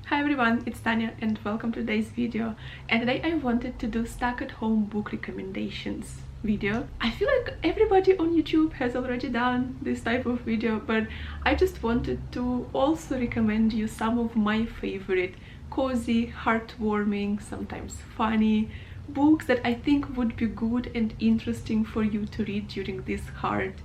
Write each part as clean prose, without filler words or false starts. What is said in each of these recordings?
Hi everyone, it's Tanya and welcome to today's video. And today I wanted to do stuck at home book recommendations video. I feel like everybody on YouTube has already done this type of video, but I just wanted to also recommend you some of my favorite cozy, heartwarming, sometimes funny books that I think would be good and interesting for you to read during these hard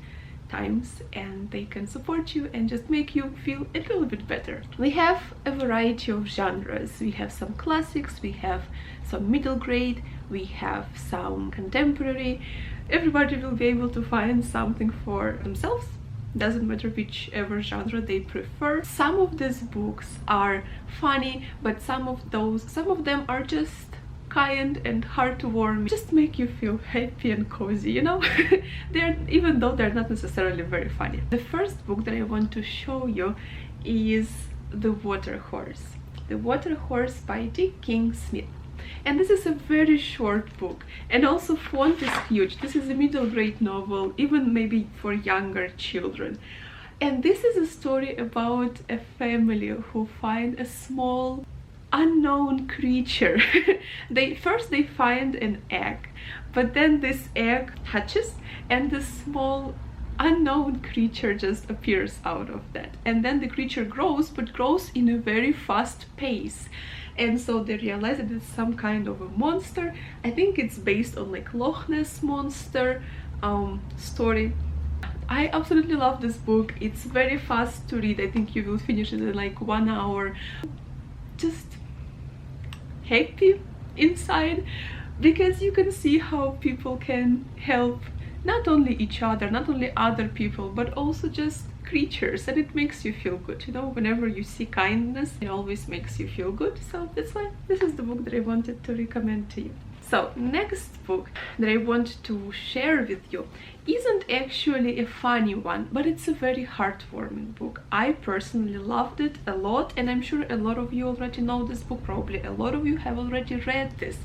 times, and they can support you and just make you feel a little bit better. We have a variety of genres. We have some classics, we have some middle grade, we have some contemporary. Everybody will be able to find something for themselves. Doesn't matter whichever genre they prefer. Some of these books are funny, but some of them are just kind and heartwarming, just make you feel happy and cozy, you know. Even though they're not necessarily very funny. The first book that I want to show you is The Water Horse. The Water Horse by D. King Smith. And this is a very short book, and also font is huge. This is a middle grade novel, even maybe for younger children. And this is a story about a family who find a small unknown creature. They find an egg, but then this egg hatches and this small unknown creature just appears out of that, and then the creature grows, but grows in a very fast pace. And so they realize that it's some kind of a monster. I think it's based on like Loch Ness monster story. I absolutely love this book. It's very fast to read. I think you will finish it in like 1 hour. Just happy inside, because you can see how people can help not only each other, not only other people, but also just creatures, and it makes you feel good, you know. Whenever you see kindness, it always makes you feel good. So that's why this is the book that I wanted to recommend to you. So next book that I want to share with you isn't actually a funny one, but it's a very heartwarming book. I personally loved it a lot, and I'm sure a lot of you already know this book. Probably a lot of you have already read this,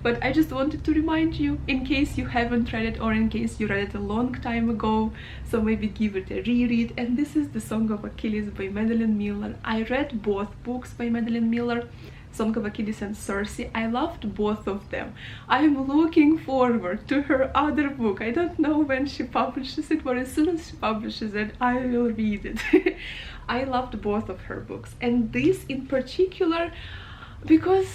but I just wanted to remind you in case you haven't read it, or in case you read it a long time ago, so maybe give it a reread. And this is The Song of Achilles by Madeline Miller. I read both books by Madeline Miller, Song of Achilles and Circe. I loved both of them. I'm looking forward to her other book. I don't know when she publishes it, but as soon as she publishes it, I will read it. I loved both of her books, and this in particular because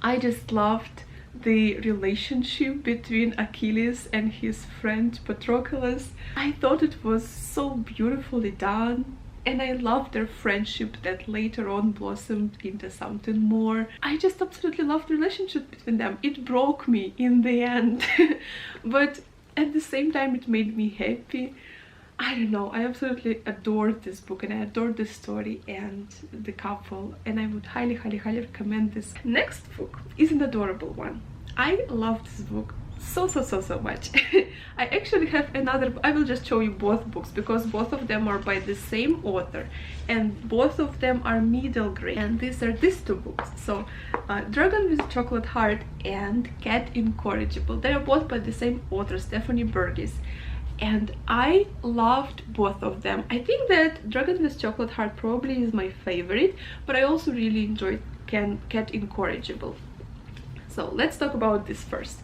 I just loved the relationship between Achilles and his friend Patroclus. I thought it was so beautifully done, and I loved their friendship that later on blossomed into something more. I just absolutely loved the relationship between them. It broke me in the end, but at the same time it made me happy. I don't know, I absolutely adored this book, and I adored the story and the couple, and I would highly recommend this. Next book is an adorable one. I love this book so much. I actually have another. I will just show you both books because both of them are by the same author, and both of them are middle grade, and these are these two books. So Dragon with Chocolate Heart and Cat Incorrigible, they are both by the same author, Stephanie Burgess, and I loved both of them. I think that Dragon with Chocolate Heart probably is my favorite, but I also really enjoyed Cat Incorrigible. So let's talk about this first.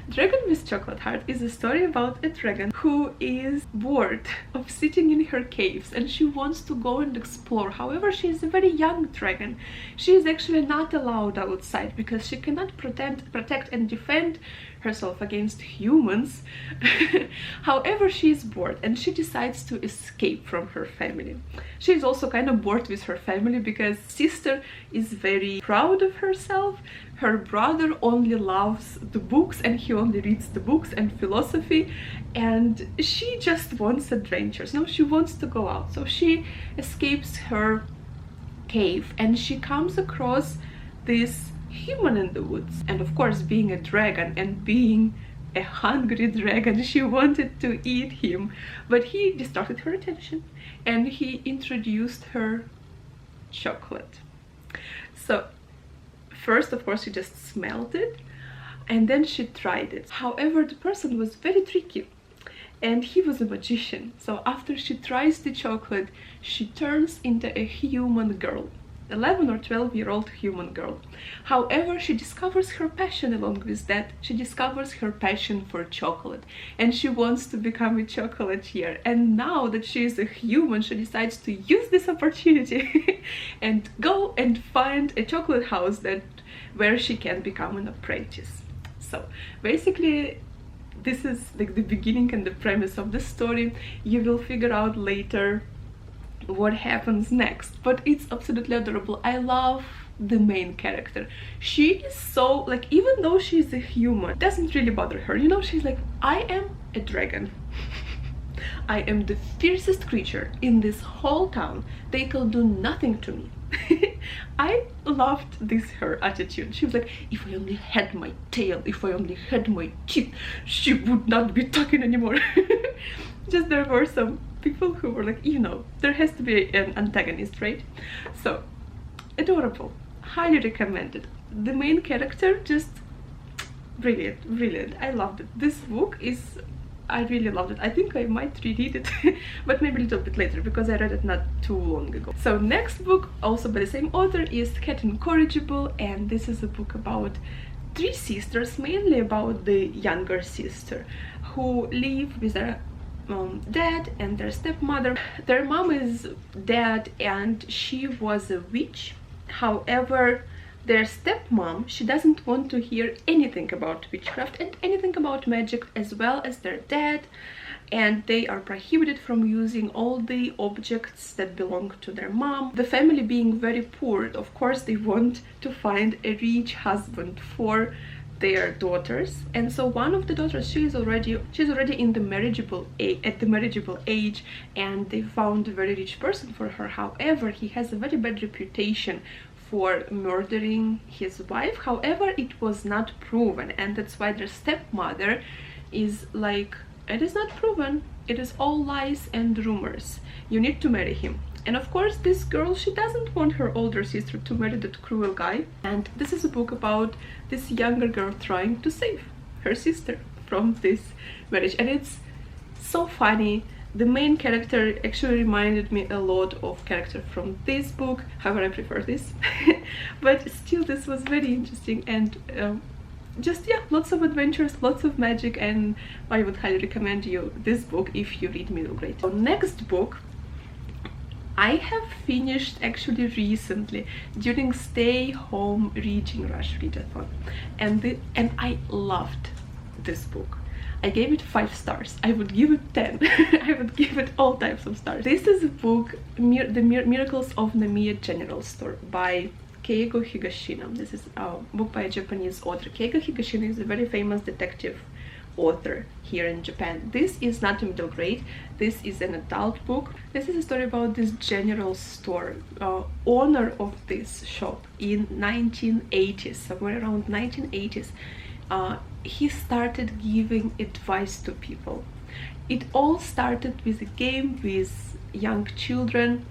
Dragon with Chocolate Heart is a story about a dragon who is bored of sitting in her caves, and she wants to go and explore. However, she is a very young dragon. She is actually not allowed outside because she cannot protect and defend herself against humans. However, she is bored and she decides to escape from her family. She is also kind of bored with her family because sister is very proud of herself. Her brother only loves the books, and he only reads the books and philosophy, and she just wants adventures. No, she wants to go out. So she escapes her cave, and she comes across this human in the woods. And of course, being a dragon and being a hungry dragon, she wanted to eat him, but he distracted her attention and he introduced her chocolate. So first, of course, she just smelled it, and then she tried it. However, the person was very tricky, and he was a magician. So after she tries the chocolate, she turns into a human girl. 11 or 12-year-old human girl. However, she discovers her passion. Along with that, she discovers her passion for chocolate, and she wants to become a chocolatier. And now that she is a human, she decides to use this opportunity and go and find a chocolate house where she can become an apprentice. So basically, this is like the beginning and the premise of the story. You will figure out later what happens next, but it's absolutely adorable. I love the main character. She is so, like, even though she's a human, it doesn't really bother her, you know. She's like, I am a dragon. I am the fiercest creature in this whole town. They can do nothing to me. I loved this her attitude. She was like, if I only had my tail, if I only had my teeth, she would not be talking anymore. Just there were some people who were like, you know, there has to be an antagonist, right? So adorable, highly recommended. The main character, just brilliant, brilliant. I loved it. This book is, I really loved it. I think I might reread it, but maybe a little bit later, because I read it not too long ago. So next book, also by the same author, is Incorrigible, and this is a book about three sisters, mainly about the younger sister, who live with their dad and their stepmother. Their mom is dead and she was a witch. However, their stepmom, she doesn't want to hear anything about witchcraft and anything about magic, as well as their dad, and they are prohibited from using all the objects that belong to their mom. The family being very poor, of course they want to find a rich husband for their daughters, and so one of the daughters, she's already in the marriageable age, and they found a very rich person for her. However, he has a very bad reputation for murdering his wife. However, it was not proven, and that's why their stepmother is like, it is not proven, it is all lies and rumors, you need to marry him. And of course, this girl, she doesn't want her older sister to marry that cruel guy. And this is a book about this younger girl trying to save her sister from this marriage. And it's so funny. The main character actually reminded me a lot of character from this book. However, I prefer this. But still, this was very interesting. And just, yeah, lots of adventures, lots of magic. And I would highly recommend you this book if you read middle grade. So next book, I have finished actually recently during stay home reading rush readathon, and I loved this book. I gave it 5 stars. I would give it 10. I would give it all types of stars. This is a book, The Miracles of Nemea General Store by Keigo Higashino. This is a book by a Japanese author. Keigo Higashino is a very famous detective author here in Japan. This is not a middle grade, this is an adult book. This is a story about this general store. Owner of this shop in 1980s, somewhere around 1980s, he started giving advice to people. It all started with a game with young children.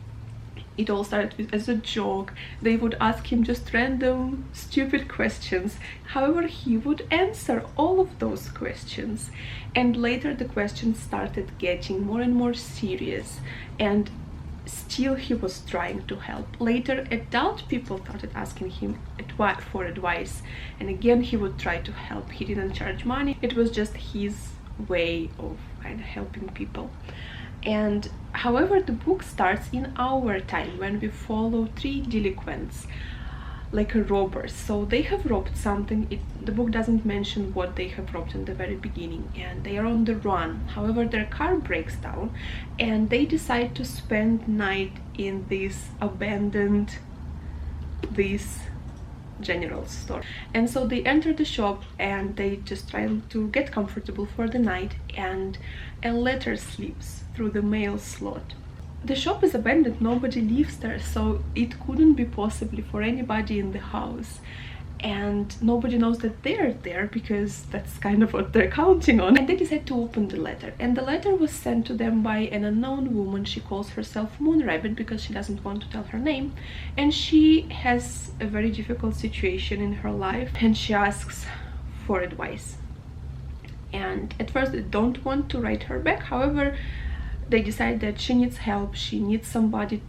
It all started as a joke. They would ask him just random, stupid questions. However, he would answer all of those questions. And later the questions started getting more and more serious. And still he was trying to help. Later, adult people started asking him for advice. And again, he would try to help. He didn't charge money. It was just his way of kind of helping people. And however, the book starts in our time, when we follow 3 delinquents, like robbers. So they have robbed something. The book doesn't mention what they have robbed in the very beginning, and they are on the run. However, their car breaks down and they decide to spend night in this abandoned general store. And so they enter the shop and they just try to get comfortable for the night, and a letter slips through the mail slot. The shop is abandoned, nobody lives there, so it couldn't be possible for anybody in the house, and nobody knows that they're there, because that's kind of what they're counting on. And they decide to open the letter, and the letter was sent to them by an unknown woman. She calls herself Moon Rabbit because she doesn't want to tell her name, and she has a very difficult situation in her life, and she asks for advice. And at first they don't want to write her back. However, they decide that she needs help, she needs somebody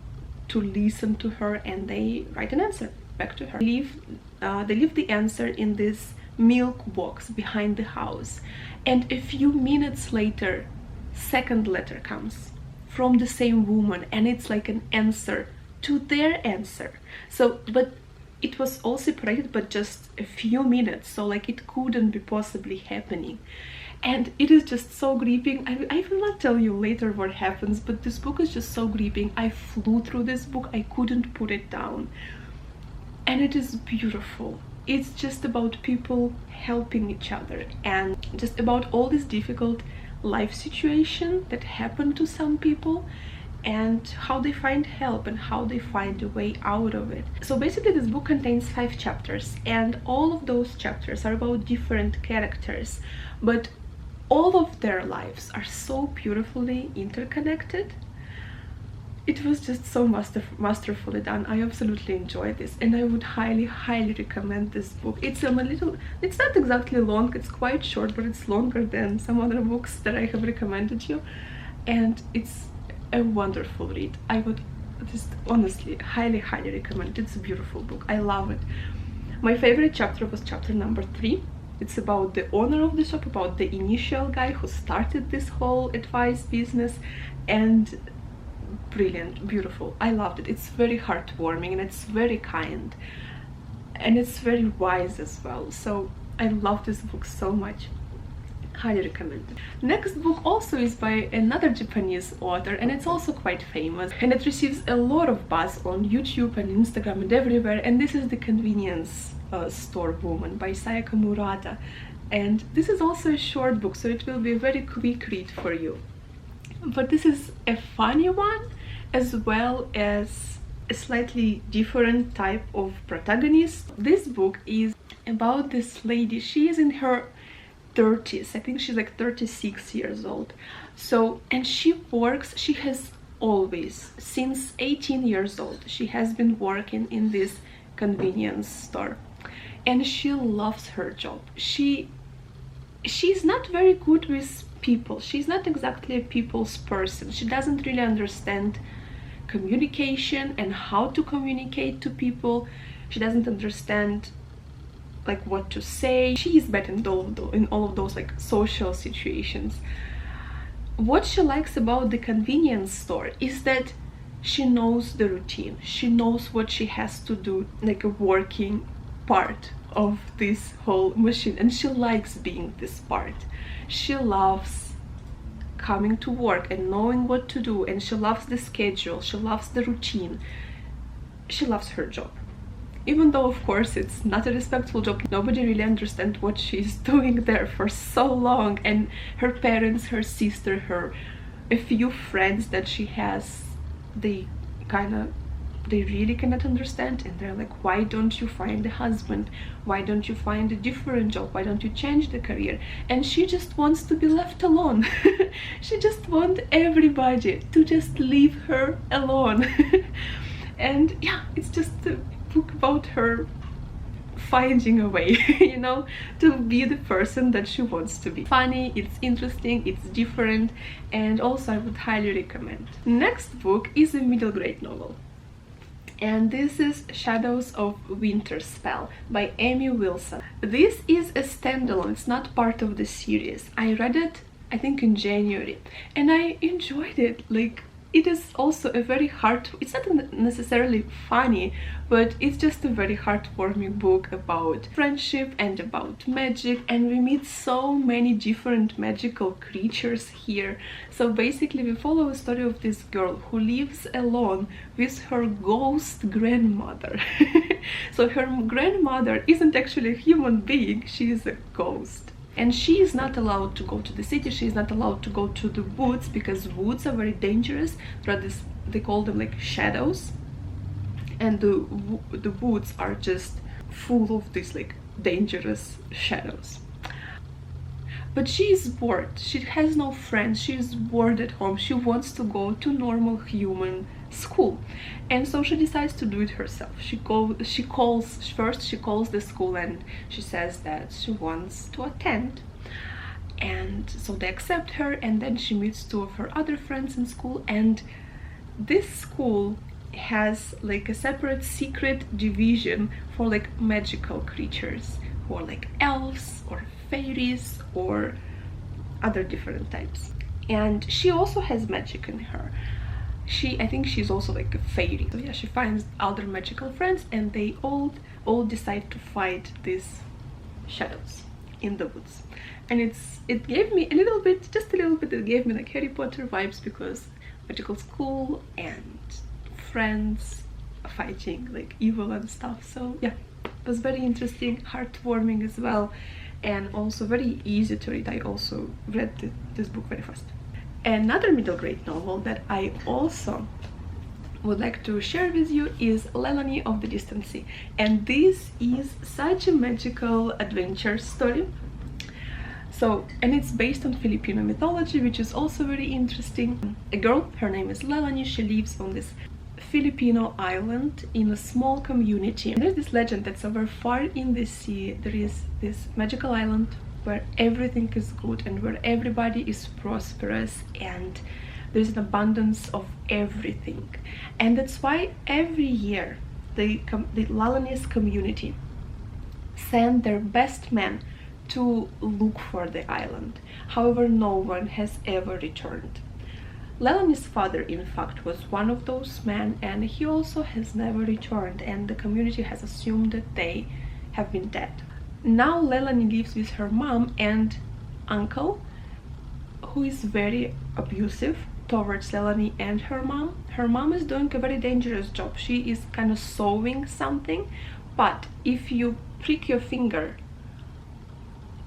to listen to her, and they write an answer back to her. They leave the answer in this milk box behind the house, and a few minutes later, second letter comes from the same woman, and it's like an answer to their answer. So, but it was all separated, but just a few minutes, so like it couldn't be possibly happening. And it is just so gripping. I will not tell you later what happens, but this book is just so gripping. I flew through this book, I couldn't put it down, and it is beautiful. It's just about people helping each other, and just about all this difficult life situation that happen to some people, and how they find help and how they find a way out of it. So basically this book contains 5 chapters, and all of those chapters are about different characters, but all of their lives are so beautifully interconnected. It was just so masterfully done. I absolutely enjoyed this, and I would highly recommend this book. It's it's not exactly long, it's quite short, but it's longer than some other books that I have recommended you, and it's a wonderful read. I would just honestly highly recommend it. It's a beautiful book. I love it. My favorite chapter was chapter number 3. It's about the owner of the shop, about the initial guy who started this whole advice business, and brilliant, beautiful. I loved it. It's very heartwarming, and it's very kind, and it's very wise as well. So I love this book so much. Highly recommend it. Next book also is by another Japanese author, and it's also quite famous, and it receives a lot of buzz on YouTube and Instagram and everywhere, and this is The Convenience Store Woman by Sayaka Murata. And this is also a short book, so it will be a very quick read for you, but this is a funny one as well as a slightly different type of protagonist. This book is about this lady. She is in her 30s, I think she's like 36 years old. So, and she has always, since 18 years old, she has been working in this convenience store, and she loves her job. She's not very good with people. She's not exactly a people's person. She doesn't really understand communication and how to communicate to people. She doesn't understand like what to say. She is bad in all of those like social situations. What she likes about the convenience store is that she knows the routine. She knows what she has to do, like a working part of this whole machine, and she likes being this part. She loves coming to work and knowing what to do, and she loves the schedule, she loves the routine, she loves her job. Even though of course it's not a respectful job, nobody really understands what she's doing there for so long, and her parents, her sister, a few friends that she has, they really cannot understand, and they're like, why don't you find a husband, why don't you find a different job, why don't you change the career? And she just wants to be left alone. She just wants everybody to just leave her alone. And yeah, it's just a book about her finding a way, you know, to be the person that she wants to be. Funny, it's interesting, it's different, and also I would highly recommend. Next book is a middle grade novel, and this is Shadows of Winter Spell by Amy Wilson. This is a standalone, it's not part of the series. I read it, I think, in January, and I enjoyed it. Like, it is also a very it's not necessarily funny, but it's just a very heartwarming book about friendship and about magic, and we meet so many different magical creatures here. So basically we follow a story of this girl who lives alone with her ghost grandmother. So her grandmother isn't actually a human being, she is a ghost. And she is not allowed to go to the city, she is not allowed to go to the woods, because woods are very dangerous. They call them like shadows, and the woods are just full of these like dangerous shadows. But she is bored, she has no friends, she is bored at home, she wants to go to normal human school, and so she decides to do it herself. She calls the school and she says that she wants to attend, and so they accept her, and then she meets 2 of her other friends in school. And this school has like a separate secret division for like magical creatures who are like elves or fairies or other different types. And she also has magic in her. I think she's also like a fairy. So yeah, she finds other magical friends and they all decide to fight these shadows in the woods. And it gave me a little bit, just a little bit, it gave me like Harry Potter vibes, because magical school and friends fighting like evil and stuff. So yeah, it was very interesting, heartwarming as well, and also very easy to read. I also read this book very fast. Another middle grade novel that I also would like to share with you is Lelani of the Distant Sea, and this is such a magical adventure story. So, and it's based on Filipino mythology, which is also very interesting. A girl, her name is Lelani, she lives on this Filipino island in a small community. And there's this legend that somewhere far in the sea there is this magical island where everything is good and where everybody is prosperous and there's an abundance of everything. And that's why every year the Lebanese community send their best men to look for the island. However, no one has ever returned. Lelanie's father, in fact, was one of those men, and he also has never returned, and the community has assumed that they have been dead. Now Lelani lives with her mom and uncle, who is very abusive towards Lelani and her mom. Her mom is doing a very dangerous job. She is kind of sewing something, but if you prick your finger,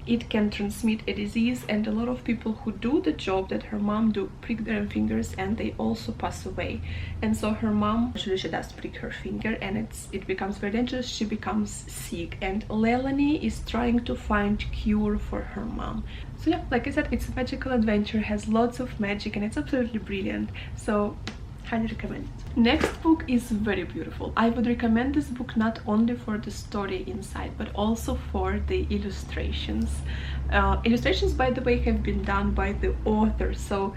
it can transmit a disease, and a lot of people who do the job that her mom do prick their fingers and they also pass away. And so her mom, actually she does prick her finger and it becomes very dangerous. She becomes sick, and Lelani is trying to find cure for her mom. So yeah, like I said, it's a magical adventure, has lots of magic, and it's absolutely brilliant. So highly recommend it. Next book is very beautiful. I would recommend this book not only for the story inside, but also for the illustrations. Illustrations, by the way, have been done by the author. So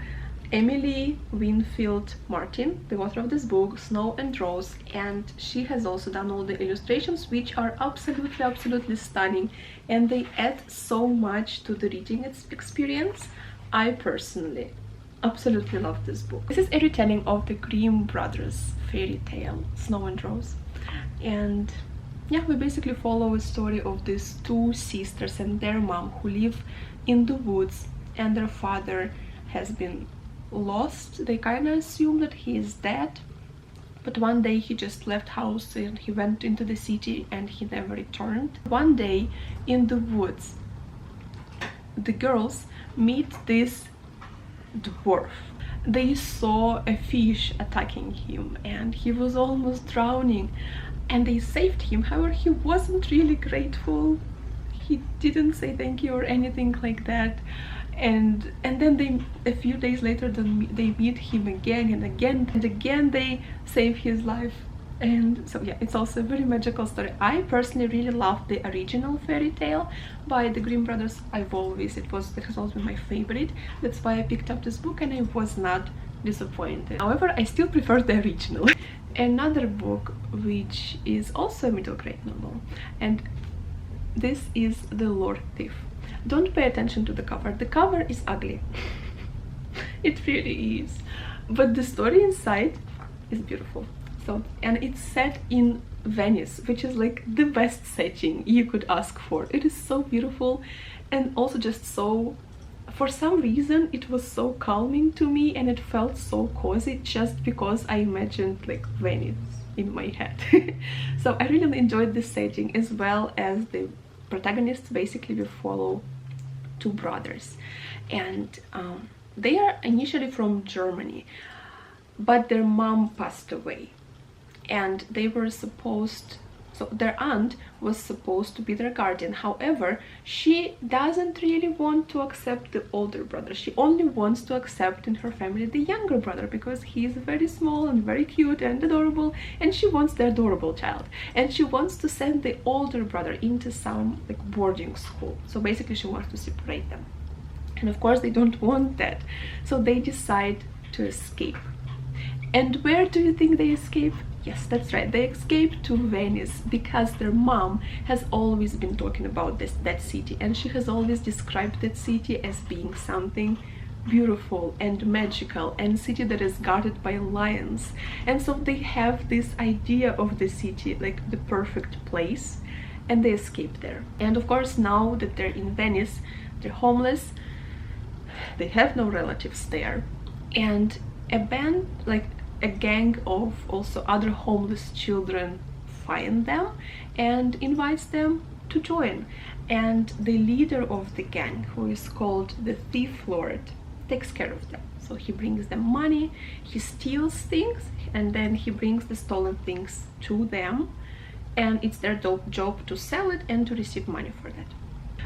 Emily Winfield Martin, the author of this book, Snow and Rose, and she has also done all the illustrations, which are absolutely stunning, and they add so much to the reading experience. I personally absolutely love this book. This is a retelling of the Grimm brothers fairy tale Snow and Rose, and yeah, we basically follow a story of these two sisters and their mom who live in the woods, and their father has been lost. They kind of assume that he is dead, but one day he just left house and he went into the city and he never returned. One day in the woods, the girls meet this dwarf. They saw a fish attacking him and he was almost drowning, and they saved him. However, he wasn't really grateful. He didn't say thank you or anything like that. And then a few days later they meet him again and again and again. They save his life. And so yeah, it's also a very magical story. I personally really love the original fairy tale by the Grimm brothers. It has always been my favorite. That's why I picked up this book and I was not disappointed. However, I still prefer the original. Another book which is also a middle grade novel, and this is The Waractive. Don't pay attention to the cover. The cover is ugly. It really is. But the story inside is beautiful. So, and it's set in Venice, which is like the best setting you could ask for. It is so beautiful, and also just so, for some reason it was so calming to me, and it felt so cozy just because I imagined like Venice in my head. So I really enjoyed this setting, as well as the protagonists. Basically we follow two brothers, and they are initially from Germany, but their mom passed away, and they were supposed, so their aunt was supposed to be their guardian. However, she doesn't really want to accept the older brother. She only wants to accept in her family the younger brother, because he is very small and very cute and adorable, and she wants the adorable child, and she wants to send the older brother into some like boarding school. So basically she wants to separate them, and of course they don't want that, so they decide to escape. And where do you think they escape? Yes, that's right, they escape to Venice because their mom has always been talking about that city, and she has always described that city as being something beautiful and magical, and city that is guarded by lions. And so they have this idea of the city like the perfect place, and they escape there. And of course, now that they're in Venice, they're homeless, they have no relatives there, and a band, like a gang of also other homeless children, find them and invites them to join. And the leader of the gang, who is called the Thief Lord, takes care of them. So he brings them money, he steals things, and then he brings the stolen things to them, and it's their job to sell it and to receive money for that.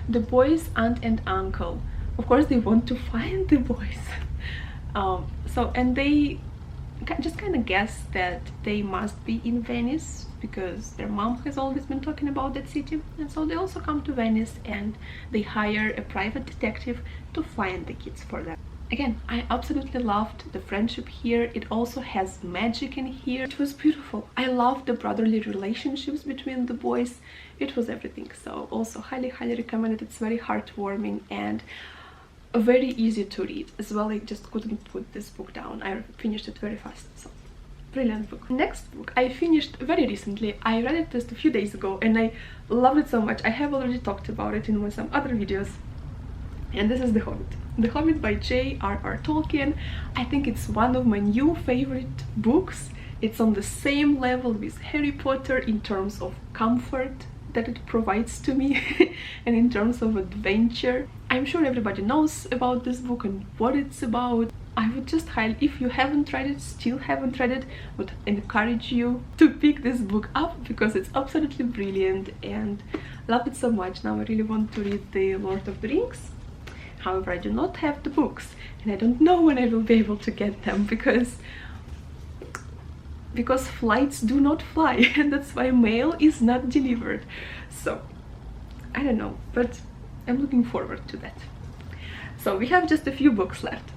The boys' aunt and uncle, of course, they want to find the boys. And they just kind of guess that they must be in Venice because their mom has always been talking about that city. And so they also come to Venice and they hire a private detective to find the kids for them. Again, I absolutely loved the friendship here. It also has magic in here. It was beautiful. I loved the brotherly relationships between the boys. It was everything. So also highly recommend it. It's very heartwarming and very easy to read as well. I just couldn't put this book down. I finished it very fast. So brilliant book. Next book I finished very recently. I read it just a few days ago and I loved it so much. I have already talked about it in some other videos, and this is The Hobbit. The Hobbit by J.R.R. Tolkien. I think it's one of my new favorite books. It's on the same level with Harry Potter in terms of comfort that it provides to me and in terms of adventure. I'm sure everybody knows about this book and what it's about. I would just highly, if you haven't read it, still haven't read it, would encourage you to pick this book up because it's absolutely brilliant and love it so much. Now I really want to read The Lord of the Rings. However, I do not have the books and I don't know when I will be able to get them because flights do not fly and that's why mail is not delivered. So I don't know, but I'm looking forward to that. So we have just a few books left.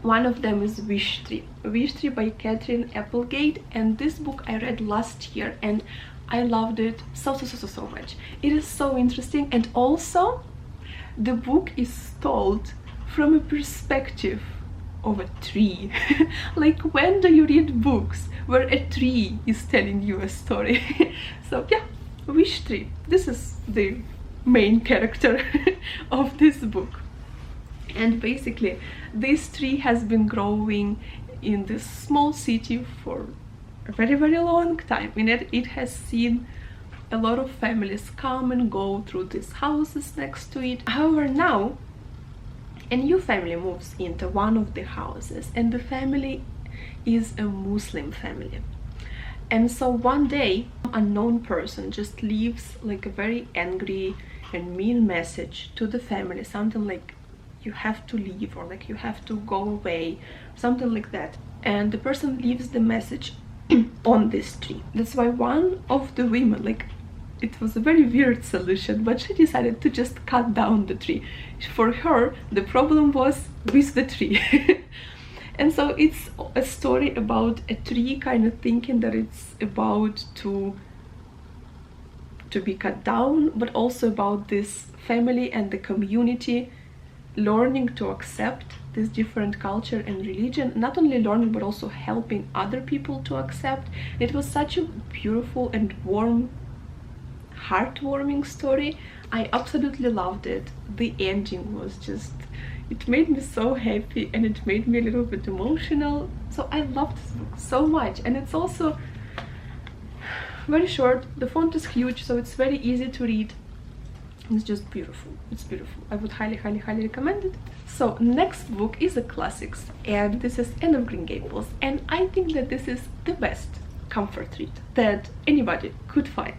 One of them is Wish Tree. Wish Tree by Catherine Applegate, and this book I read last year and I loved it so much. It is so interesting, and also the book is told from a perspective of a tree. Like, when do you read books where a tree is telling you a story? So yeah, Wish Tree. This is the main character of this book. And basically this tree has been growing in this small city for a very long time. It has seen a lot of families come and go through these houses next to it. However, now a new family moves into one of the houses, and the family is a Muslim family. And so one day, an unknown person just leaves like a very angry and mean message to the family, something like you have to leave or like you have to go away, something like that. And the person leaves the message on this tree. That's why one of the women, like, it was a very weird solution, but she decided to just cut down the tree. For her, the problem was with the tree. And so it's a story about a tree kind of thinking that it's about to be cut down, but also about this family and the community learning to accept this different culture and religion. Not only learning, but also helping other people to accept. It was such a beautiful and warm, heartwarming story. I absolutely loved it. The ending was just, it made me so happy and it made me a little bit emotional. So I loved this book so much, and it's also very short. The font is huge, so it's very easy to read. It's just beautiful. It's beautiful. I would highly recommend it. So next book is a classics, and this is Anne of Green Gables, and I think that this is the best comfort read that anybody could find.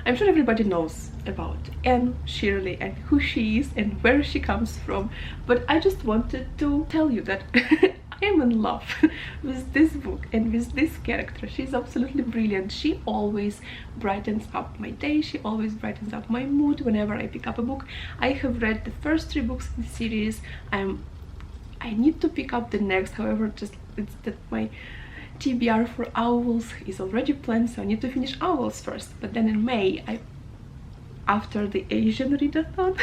I'm sure everybody knows about Anne Shirley and who she is and where she comes from, but I just wanted to tell you that I am in love with this book and with this character. She's absolutely brilliant. She always brightens up my day. She always brightens up my mood whenever I pick up a book. I have read the first 3 books in the series. I'm I need to pick up the next. However, just it's that my TBR for Owls is already planned, so I need to finish Owls first. But then in May, after the Asian readathon,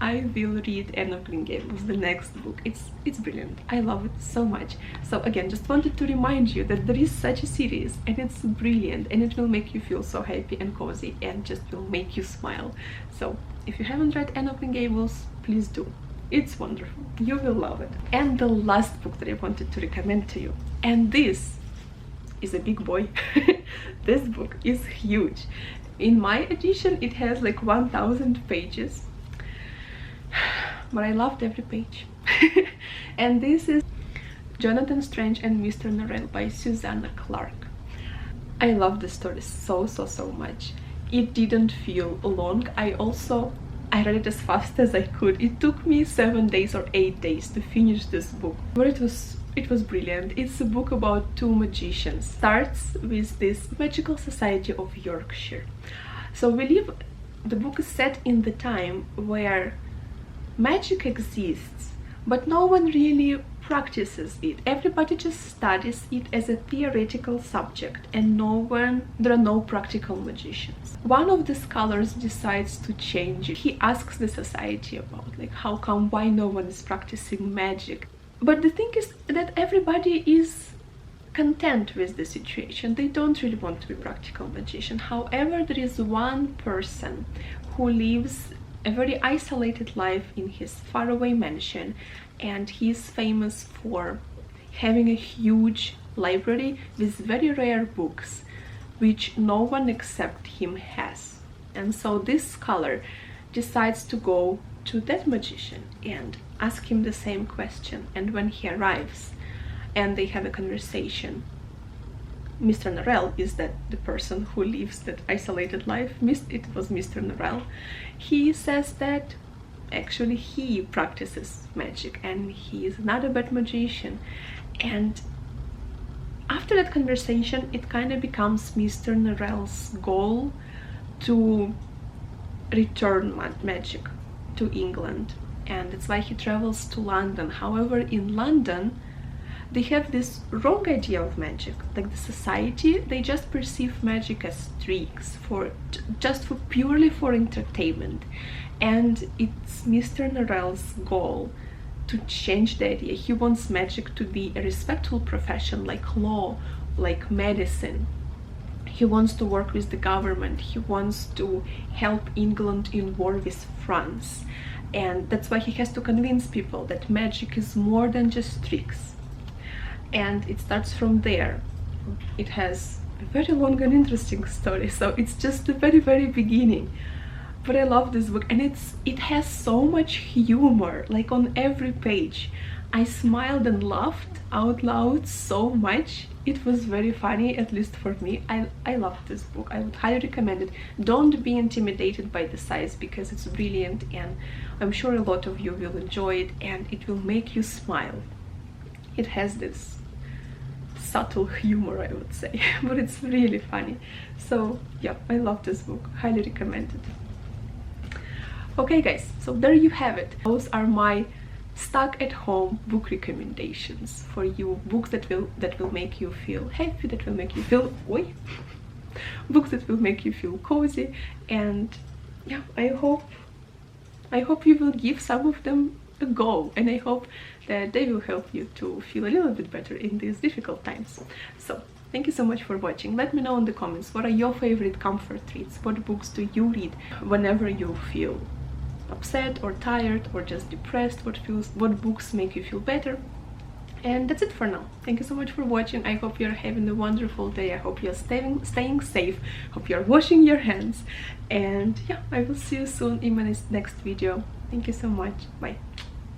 I will read Anne of Green Gables, the next book. It's brilliant. I love it so much. So again, just wanted to remind you that there is such a series, and it's brilliant, and it will make you feel so happy and cozy, and just will make you smile. So if you haven't read Anne of Green Gables, please do. It's wonderful. You will love it. And the last book that I wanted to recommend to you, and this is a big boy. This book is huge. In my edition, it has like 1000 pages. But I loved every page. And this is Jonathan Strange and Mr. Norrell by Susanna Clarke. I love the story so much. It didn't feel long. I read it as fast as I could. It took me 7 days or 8 days to finish this book, but it was brilliant. It's a book about two magicians. Starts with this magical society of Yorkshire. So the book is set in the time where magic exists, but no one really practices it. Everybody just studies it as a theoretical subject, and there are no practical magicians. One of the scholars decides to change it. He asks the society about like why no one is practicing magic. But the thing is that everybody is content with the situation. They don't really want to be practical magician. However, there is one person who lives a very isolated life in his faraway mansion, and he is famous for having a huge library with very rare books which no one except him has. And so this scholar decides to go to that magician and ask him the same question. And when he arrives and they have a conversation, Mr. Norrell is the person who lives that isolated life. It was Mr. Norrell. He says that actually he practices magic and he is not a bad magician. And after that conversation, it kind of becomes Mr. Norrell's goal to return magic to England, and that's why he travels to London. However, in London they have this wrong idea of magic. Like the society, they just perceive magic as tricks, purely for entertainment. And it's Mr. Norrell's goal to change the idea. He wants magic to be a respectful profession, like law, like medicine. He wants to work with the government. He wants to help England in war with France. And that's why he has to convince people that magic is more than just tricks. And it starts from there. It has a very long and interesting story, so it's just the very beginning. But I love this book, and it has so much humor, like on every page. I smiled and laughed out loud so much. It was very funny, at least for me. I love this book. I would highly recommend it. Don't be intimidated by the size, because it's brilliant, and I'm sure a lot of you will enjoy it, and it will make you smile. It has this subtle humor, I would say, but it's really funny. So yeah, I love this book. Highly recommend it. Okay guys, so there you have it. Those are my stuck at home book recommendations for you. Books that will make you feel happy, that will make you feel books that will make you feel cozy. And yeah, I hope you will give some of them a go, and I hope that they will help you to feel a little bit better in these difficult times. So thank you so much for watching. Let me know in the comments, what are your favorite comfort reads? What books do you read whenever you feel upset or tired or just depressed? What books make you feel better? And that's it for now. Thank you so much for watching. I hope you're having a wonderful day. I hope you're staying safe. Hope you're washing your hands. And yeah, I will see you soon in my next video. Thank you so much. Bye.